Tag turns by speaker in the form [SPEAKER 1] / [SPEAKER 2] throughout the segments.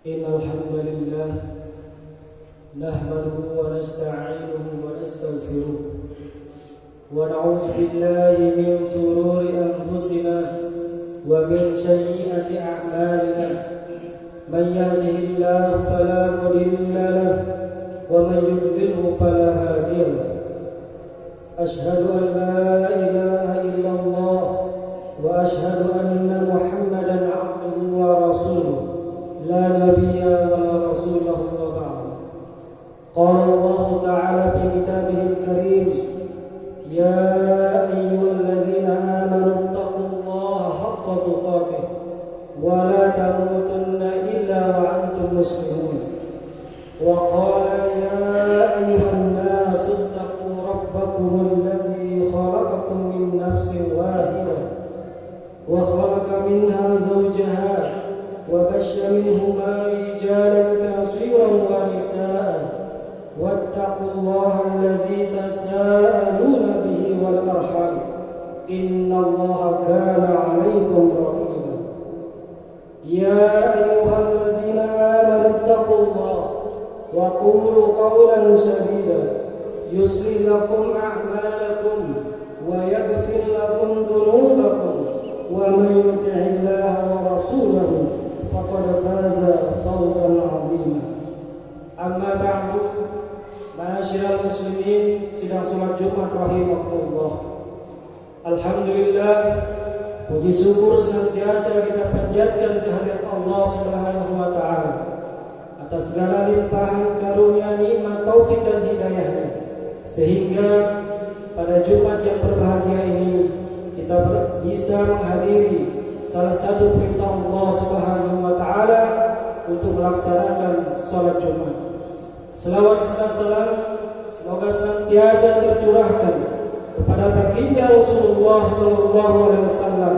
[SPEAKER 1] إن الحمد لله نحمده ونستعينه ونستغفره ونعوذ بالله من شرور أنفسنا ومن سيئات أعمالنا من يهده الله فلا مضل له ومن يضلله فلا هادي له أشهد أن لا إله إلا الله وأشهد أن محمدا عبده ورسوله لا نبي ولا رسول له وبعد. قال الله تعالى في كتابه الكريم: يا أيها الذين آمنوا اتقوا الله حق تقاته ولا تموتن إلا وأنتم مسلمون. وقال: يا أيها الناس اتقوا ربكم الذي خلقكم من نفس واحدة وخلق منها زوجها وبث منهما رجالا كثيرا ونساء واتقوا الله الذي تساءلون به والأرحام إن الله كان عليكم رقيبا. يا أيها الذين آمنوا اتقوا الله وقولوا قولا سديدا يصلح لكم أعمالكم ويغفر لكم ذنوبكم ومن يطع الله ورسوله فقد فاز فوزا عظيما. Amma ba'du, ma'asyiral muslimin sidang salat Jumat rahimakumullah. Alhamdulillah, puji syukur senantiasa kita panjatkan kehadirat Allah Subhanahu wa taala atas segala limpahan karunia, nikmat, taufik dan hidayahnya, sehingga pada Jumat yang berbahagia ini kita bisa menghadiri salah satu perintah Allah Subhanahu wa taala untuk melaksanakan salat Jumat. Selawat serta salam semoga senantiasa tercurahkan kepada baginda Rasulullah sallallahu alaihi wasallam,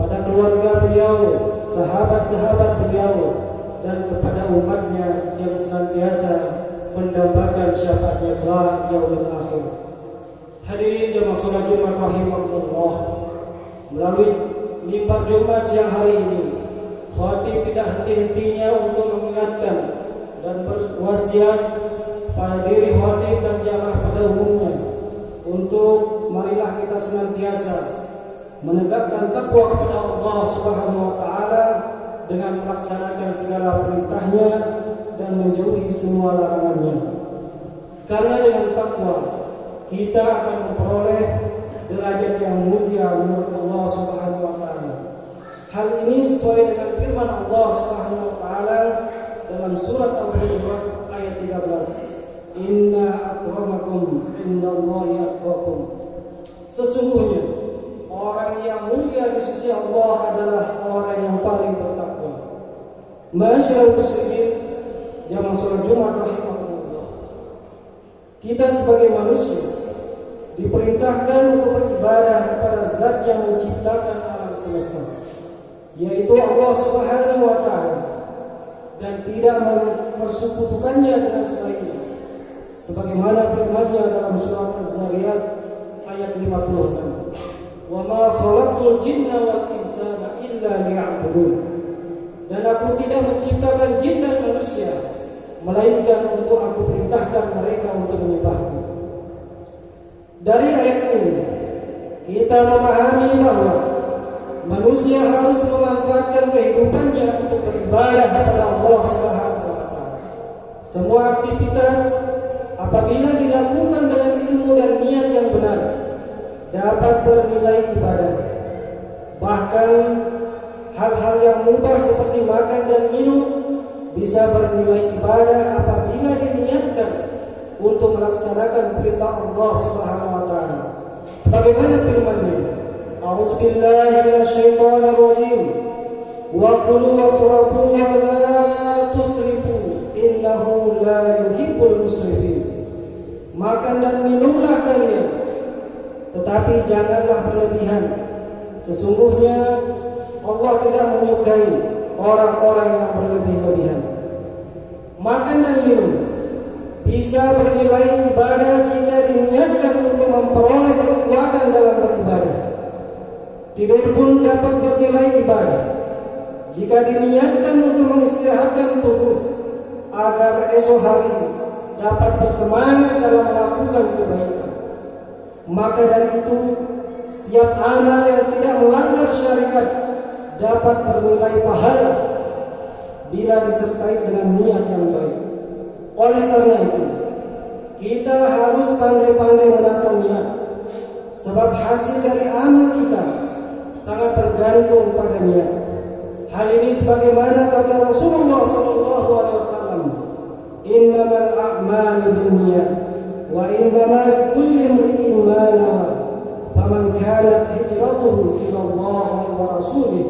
[SPEAKER 1] pada keluarga beliau, sahabat-sahabat beliau, dan kepada umatnya yang senantiasa mendambakan syafaatnya kelak yaumil akhir. Hadirin jemaah salat Jumat rahimakumullah, melalui mimbar Jumat siang hari ini, khatib tidak henti-hentinya untuk mengingatkan dan berwasiat pada diri khatib dan jamaah pada umumnya untuk marilah kita senantiasa menegakkan takwa kepada Allah Subhanahu wa taala dengan melaksanakan segala perintahnya dan menjauhi semua larangannya. Karena dengan takwa kita akan memperoleh derajat yang mulia menurut Allah Subhanahu wa taala. Hal ini sesuai dengan firman Allah Subhanahu wa taala dalam surat Al-Hujurat ayat 13. Inna akramakum indallahi atqakum. Sesungguhnya orang yang mulia di sisi Allah adalah orang yang paling bertakwa. Ma'asyiral muslimin, jamaah salat Jumat rahimakumullah. Kita sebagai manusia diperintahkan untuk beribadah kepada Zat yang menciptakan alam semesta, yaitu Allah Subhanahu wa taala, dan tidak mempersekutukannya dengan selainnya, sebagaimana firman-Nya dalam surat Az-Zariyat ayat 56. Wa ma khalaqtul jinna wal insana illa liya'budun. Dan aku tidak menciptakan jin dan manusia melainkan untuk aku perintahkan mereka untuk menyembahku. Dari ayat ini kita memahami bahwa manusia harus memanfaatkan kehidupannya untuk beribadah kepada Allah Subhanahu wa taala. Semua aktivitas apabila dilakukan dengan ilmu dan niat yang benar dapat bernilai ibadah. Bahkan hal-hal yang mubah seperti makan dan minum bisa bernilai ibadah apabila diniatkan untuk melaksanakan perintah Allah Subhanahu wa taala. Sebagaimana firman-Nya, A'udzubillahi minasyaitonir rajim. Wa kulu wasrabu wa la tusrifu innahu la yuhibbul musrifin. Makan dan minumlah kalian, tetapi janganlah berlebihan. Sesungguhnya Allah tidak menyukai orang-orang yang berlebih-lebihan. Makan dan minum bisa bernilai ibadah jika diniatkan untuk memperoleh kekuatan dalam beribadah. Tidur pun dapat bernilai ibadah jika diniatkan untuk mengistirahatkan tubuh agar esok hari dapat bersemangat dalam melakukan kebaikan, maka dari itu setiap amal yang tidak melanggar syariat dapat bernilai pahala bila disertai dengan niat yang baik. Oleh karena itu, kita harus pandai-pandai menata niat, sebab hasil dari amal kita sangat bergantung pada niat. Hal ini sebagaimana sabda Rasulullah SAW, "Innamal a'malu binniyat, wa innama likulli imri'in ma nawa, faman kanat hijratuhu ila Allah wa rasulih,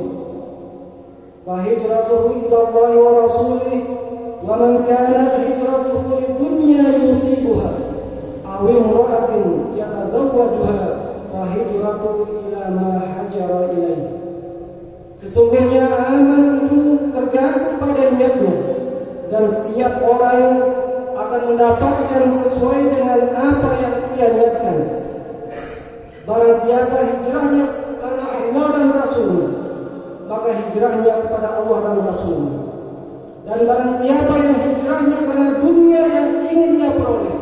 [SPEAKER 1] wa hijratuhu ila Allah wa rasulih, wa man kanat hijratuhu lidunya yusibuha, aw imra'atin yatazawwajuha, wa hijratuhu ila ma hajara ilaih." Sesungguhnya amal itu tergantung pada niatnya, dan setiap orang akan mendapatkan sesuai dengan apa yang ia niatkan. Barang siapa hijrahnya karena Allah dan Rasul-Nya, maka hijrahnya kepada Allah dan Rasul-Nya. Dan barang siapa yang hijrahnya karena dunia yang ingin ia peroleh,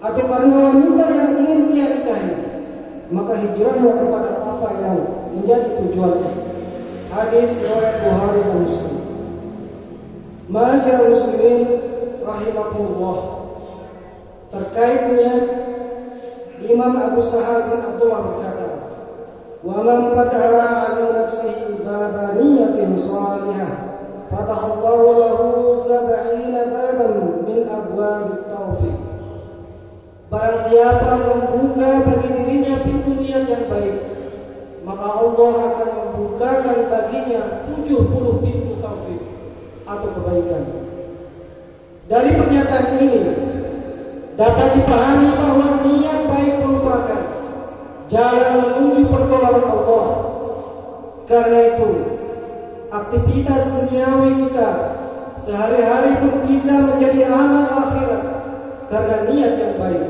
[SPEAKER 1] atau karena wanita yang ingin ia nikahi, maka hijrahnya kepada apa yang menjadi tujuannya. Hadis riwayat Bukhari dan Muslim. Ma'asyiral muslimin rahimakumullah, terkait niat, Imam Abu Sahal bin Abdullah berkata, "Wa man fataha 'ala nafsihi baba niyatin salihah, fatahallahu lahu 70 baban min abwabit taufiq." Barang siapa membuka bagi dirinya pintu niat yang baik, maka Allah akan membukakan baginya 70 pintu taufik atau kebaikan. Dari pernyataan ini dapat dipahami bahwa niat baik merupakan jalan menuju pertolongan Allah. Karena itu, aktivitas duniawi kita sehari-hari pun bisa menjadi amal akhirat karena niat yang baik.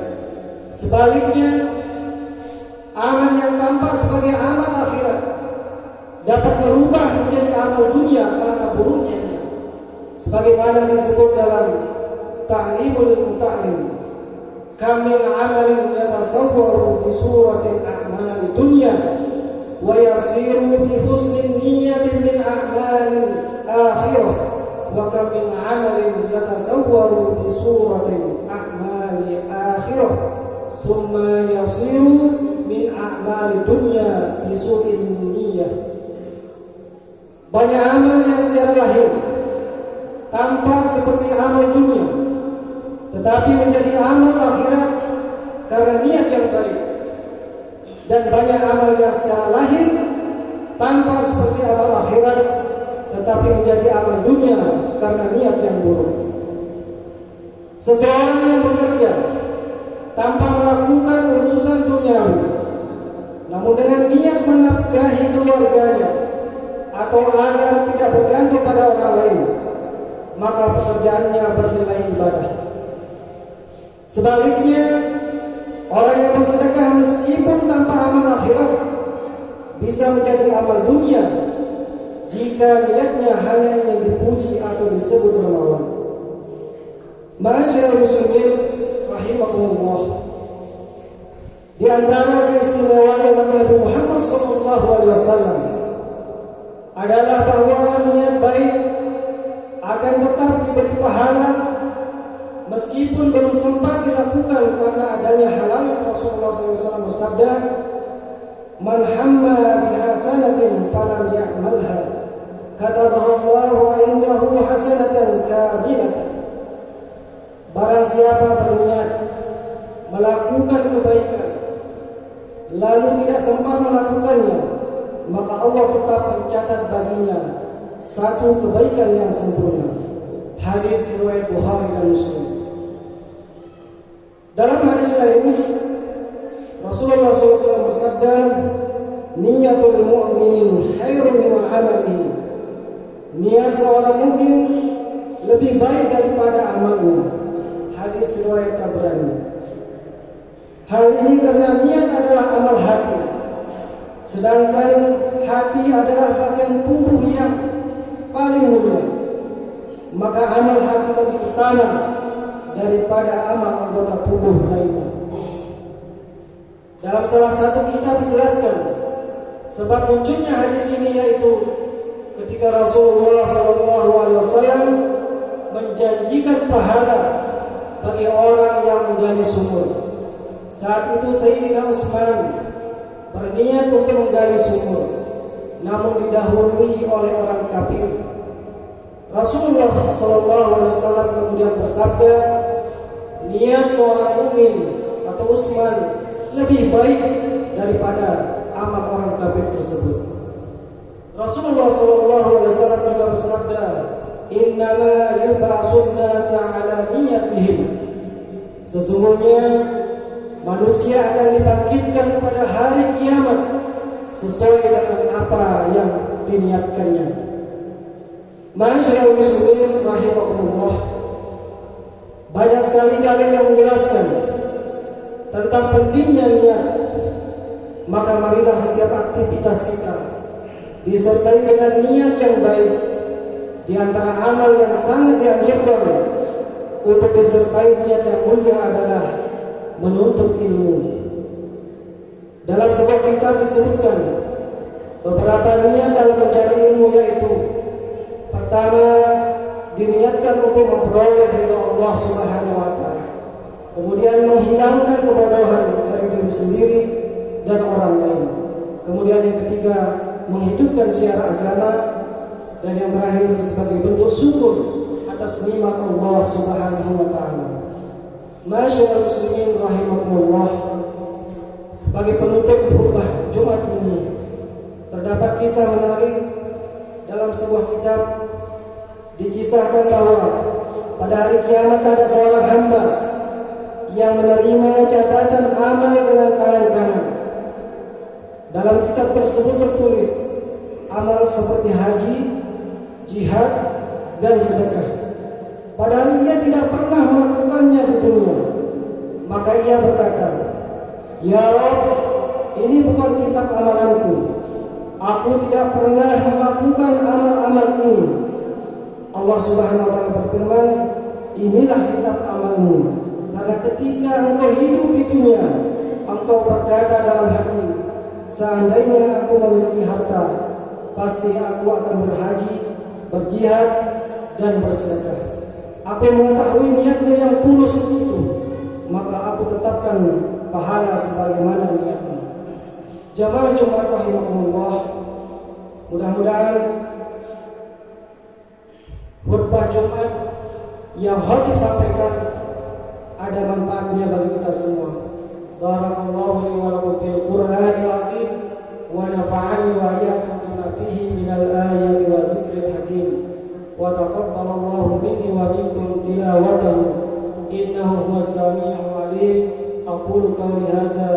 [SPEAKER 1] Sebaliknya, amal yang tampak sebagai amal akhirat dapat berubah menjadi amal dunia karena buruknya niat. Sebagaimana disebut dalam Ta'limul Muta'lim, "Kam min 'amalin yatasawwaru bi suratil a'mali dunya wa yasiru bi husnin niyyatin min a'malil akhirah, wa kam min 'amalin yatasawwaru bi suratil a'mali akhirah summa yasiru min a'mali dunya bi su'in niyyah." Banyak amal yang secara lahir tampak seperti amal dunia, tetapi menjadi amal akhirat karena niat yang baik. Dan banyak amal yang secara lahir tampak seperti amal akhirat, tetapi menjadi amal dunia karena niat yang buruk. Seseorang yang bekerja tanpa melakukan urusan duniawi, namun dengan niat menafkahi keluarganya atau agar tidak bergantung pada orang lain, maka pekerjaannya bernilai ibadah. Sebaliknya, orang yang bersedekah meskipun tanpa amal akhirat bisa menjadi amal dunia jika niatnya hanya ingin dipuji atau disebut dermawan. Ma'asyiral muslimin rahimakumullah, di antara keistimewaan Nabi Muhammad SAW adalah bahwa niat baik akan tetap diberi pahala meskipun belum sempat dilakukan karena adanya halangan. Rasulullah SAW bersabda, "Man hamma bihasanatin falam ya'malha, katabahu Allahu 'indahu hasanatan kamilatan." Barang siapa berniat melakukan kebaikan lalu tidak sempat melakukannya, maka Allah tetap mencatat baginya satu kebaikan yang sempurna. Hadis riwayat Bukhari dan Muslim. Dalam hadis lain, Rasulullah SAW bersabda, "Niyatul mu'min khairun min amalihi." Niat seorang mukmin lebih baik daripada amalnya. Hadis riwayat Tabrani. Hal ini karena niat adalah amal hati, sedangkan hati adalah bagian tubuh yang maka amal hati lebih utama daripada amal anggota tubuh lainnya. Dalam salah satu kitab dijelaskan sebab munculnya hadis ini, yaitu ketika Rasulullah SAW menjanjikan pahala bagi orang yang menggali sumur. Saat itu Sayyidina Utsman berniat untuk menggali sumur, namun didahului oleh orang kafir. Rasulullah SAW kemudian bersabda, niat seorang mukmin atau Utsman lebih baik daripada amal orang kafir tersebut. Rasulullah SAW juga bersabda, innama yub'atsun nasa ala niyatihim. Sesungguhnya manusia akan dibangkitkan pada hari kiamat sesuai dengan apa yang diniatkannya. Ma'asyiral muslimin rahimakumullah, banyak sekali dalil yang menjelaskan tentang pentingnya niat. Maka marilah setiap aktivitas kita disertai dengan niat yang baik. Di antara amal yang sangat dianjurkan untuk disertai niat yang mulia adalah menuntut ilmu. Dalam sebuah kitab disebutkan beberapa niat dalam mencari ilmu, yaitu pertama, diniatkan untuk memperoleh ridha Allah Subhanahu wa taala. Kemudian menghilangkan kebodohan dari diri sendiri dan orang lain. Kemudian yang ketiga, menghidupkan syiar agama. Dan yang terakhir, sebagai bentuk syukur atas nikmat Allah Subhanahu wa taala. Masyaallah muslimin rahimakumullah, sebagai penutup khutbah Jumat ini terdapat kisah menarik dalam sebuah kitab. Dikisahkan bahwa pada hari kiamat ada seorang hamba yang menerima catatan amal dengan tangan kanan. Dalam kitab tersebut tertulis amal seperti haji, jihad, dan sedekah. Padahal ia tidak pernah melakukannya di dunia. Maka ia berkata, ya Rabb, ini bukan kitab amalanku. Aku tidak pernah melakukan amal-amal ini. Allah Subhanahu wa taala berfirman, inilah kitab amalmu. Karena ketika engkau hidup di dunia, engkau berkata dalam hati, seandainya aku memiliki harta, pasti aku akan berhaji, berjihad, dan bersedekah. Aku mengetahui niatmu yang tulus itu, maka aku tetapkan pahala sebagaimana niatmu. Jamaah Jumat rahimakumullah, mudah-mudahan khutbah Jumat yang khatib sampaikan ada manfaatnya bagi kita semua. Barakallahu li wa lakum fil Qur'anil azim wa nafa'ani wa iyyakum bima fihi minal ayati wa zikril hakim. Wa taqabbalallahu minni wa minkum tilawatahu innahu huwas sami'ul 'alim. Aqulu qawli hadza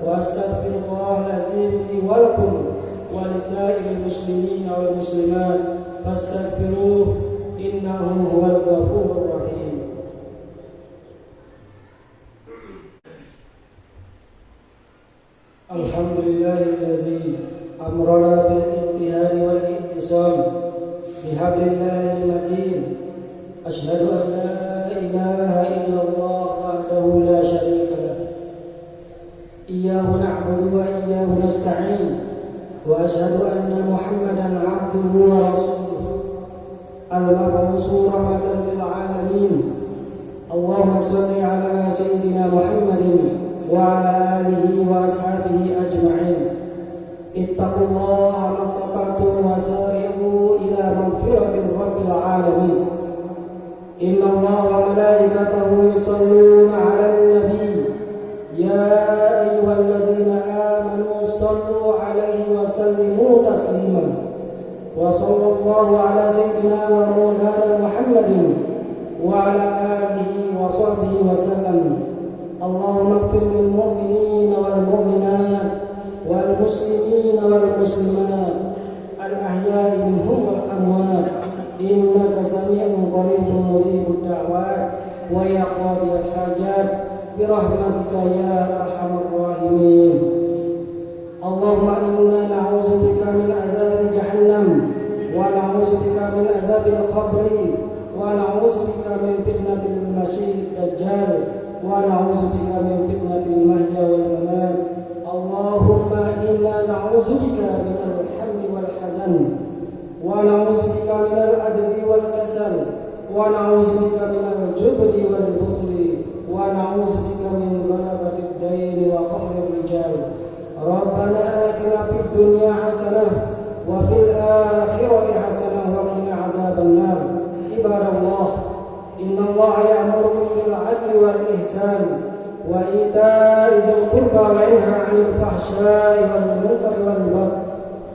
[SPEAKER 1] wa astaghfirullahal azim li wa lakum wa lisa'iril muslimin wal muslimat fastaghfiruhu innahu huwal ghafurur rahim. Alhamdulillahillazi amrana bil ittihadi wal ittisam bihablillahil matin. Asyhadu an la ilaha illallah wahdahu la syarika lah. Iyyahu na'budu wa iyyahu nasta'in. Wa asyhadu anna Muhammadan 'abduhu wa rasuluhu al-mab'uts rahmatan lil 'alamin. Allahumma shalli 'ala sayyidina Muhammadin wa 'ala alihi wa ashabihi ajma'in. Ittaqullaha mastata'tum wa sari'u ila maghfiratir rabbil 'alamin. Innallaha wa malaikatahu yusholluna 'alan nabiy. Ya ayyuhalladzina amanu shallu 'alaihi wa sallimu taslima. Wa sallallahu 'ala sayyidina wa maulana Muhammadin wa 'ala alihi wa sahbihi wa sallam. Allahumma ighfir lil mu'minina wal mu'minat wal muslimina wal muslimat al ahya'i minhum wal amwat innaka sami'un qaribun mujibud da'wat wa ya qadiyal hajat bi rahmatika ya arhamar rahimin. Allahumma inna na'udzubika min azabi jahannam wa na'udzubika min azabil qabri ونعوذ بك من فتنة المسيح الدجال ونعوذ بك من فتنة المحيا والممات. اللهم إنا نعوذ بك من الهم والحزن ونعوذ بك من العجز والكسل ونعوذ بك من الجبن والبخل ونعوذ بك من غلبة الدين وقهر الرجال. ربنا آتنا في الدنيا حسنة وفي الآخرة حسنة وقنا عذاب النار. عباد الله، إن الله يأمركم بالعدل والإحسان وإيتاء ذي القربى وينهى عن الفحشاء والمنكر والبغي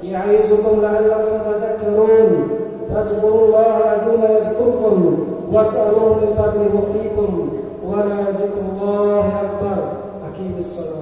[SPEAKER 1] يعظكم لعلكم تذكرون. فاذكروا الله العظيم يذكركم واسألوه من فضله يعطيكم ولذكر الله أكبر. أقيموا الصلاة.